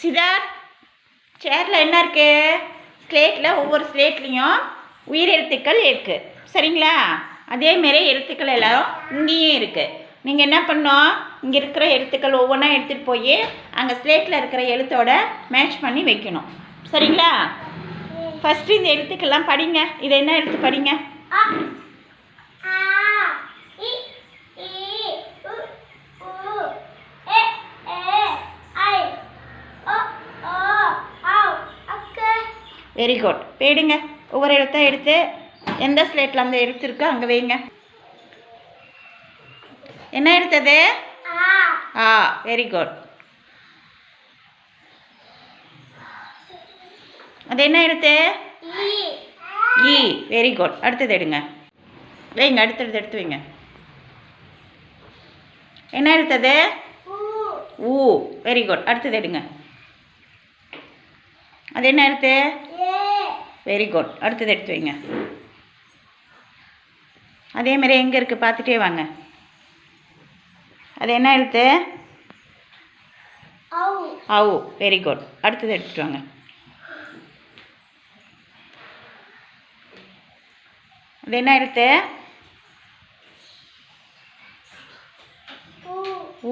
சிதார்த், சேரில் என்ன இருக்குது? ஸ்லேட்டில் ஒவ்வொரு ஸ்லேட்லேயும் உயிரெழுத்துக்கள் இருக்குது. சரிங்களா? அதேமாரி எழுத்துக்கள் எல்லாம் இங்கேயும் இருக்குது. நீங்கள் என்ன பண்ணணும், இங்கே இருக்கிற எழுத்துக்கள் ஒவ்வொன்றா எடுத்துகிட்டு போய் அங்கே ஸ்லேட்டில் இருக்கிற எழுத்தோட மேட்ச் பண்ணி வைக்கணும். சரிங்களா? ஃபஸ்ட்டு இந்த எழுத்துக்கெல்லாம் படிங்க. இது என்ன எழுத்து படிங்க? Very good. போயிடுங்க. ஒவ்வொரு எழுத்தா எடுத்து எந்த ஸ்லேட்டில் அந்த எழுத்து இருக்கோ அங்கே வைங்க. என்ன எழுத்தது? ஆ. Very good. அது என்ன எழுத்து? இ. Very good. அடுத்தது எடுங்க, வைங்க. அடுத்தது எடுத்து வைங்க. என்ன எழுத்தது? ஊ. Very good. அடுத்தது எடுங்க. அது என்ன எழுத்து? Very good. அடுத்தது எடுத்து வைங்க. அதேமாரி எங்கே இருக்குது பார்த்துட்டே வாங்க. அது என்ன எழுத்து? ஔ. Very good. அடுத்தது எடுத்துட்டு வாங்க. அது என்ன எழுத்து?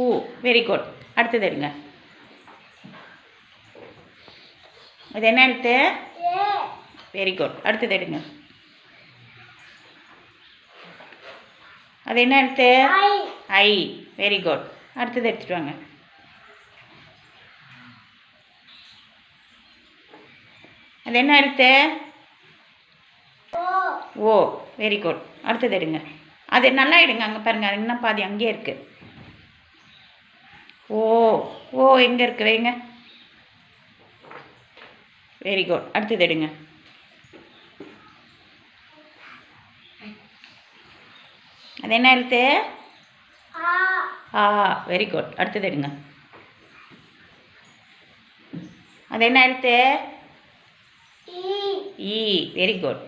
ஊ. Very good. அடுத்தது எடுங்க. அது என்ன எழுத்து? Very good. அடுத்தது எடுங்க. அது என்ன எழுத்து? ஐ. Very good. அடுத்தது எடுத்துட்டு வாங்க. அது என்ன எழுத்து? ஓ. Very good. அடுத்தது எடுங்க. அது நல்லா எடுங்க. அங்கே பாருங்கள், அது இன்னும் பாதி அங்கேயே இருக்குது. ஓ. ஓ எங்கே இருக்குது? வைங்க. Very good. அடுத்தது எடுங்க. அது என்ன எழுத்து? ஆ. Very good. அடுத்தது எடுங்க. அது என்ன எழுத்து? இ. Very good.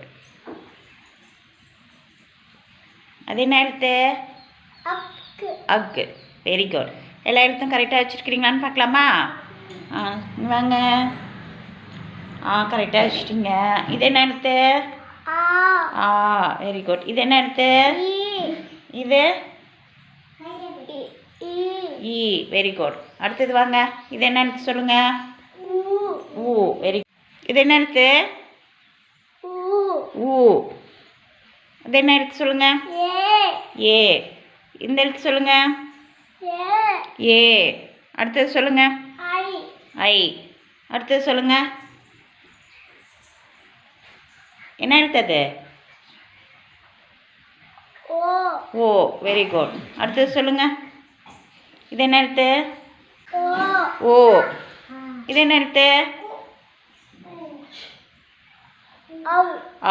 அது என்ன எழுத்து? அக். Very good. எல்லா எழுத்தும் கரெக்டாக வச்சுருக்கிறீங்களான்னு பார்க்கலாமா? வாங்க. கரெக்டாக வச்சுட்டீங்க. இது என்ன எழுத்து? ஆ. Very good. இது என்ன எழுத்து? இது இ. Very good. அடுத்தது வாங்க. இது என்ன எழுத்து சொல்லுங்க? ஊ. Very good. இது என்ன எழுத்து? ஊ. இது என்ன எழுத்து சொல்லுங்க? ஏ. இந்த எழுத்து சொல்லுங்க. ஏ. அடுத்தது சொல்லுங்க. ஐ. அடுத்தது சொல்லுங்க. என்ன எழுத்து அது? ஓ. Very good. அடுத்தது சொல்லுங்க. இது என்ன எழுத்து? ஓ. இது என்ன எழுத்து?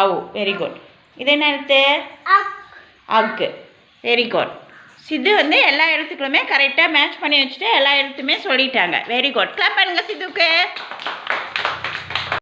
ஔ. Very good. இது என்ன எழுத்து? அக். Very good. சித்து வந்து எல்லா எழுத்துக்களுமே கரெக்டாக மேட்ச் பண்ணி வச்சுட்டு எல்லா எழுத்துமே சொல்லிட்டாங்க. Very good. கிளாப் பண்ணுங்க சித்துக்கு.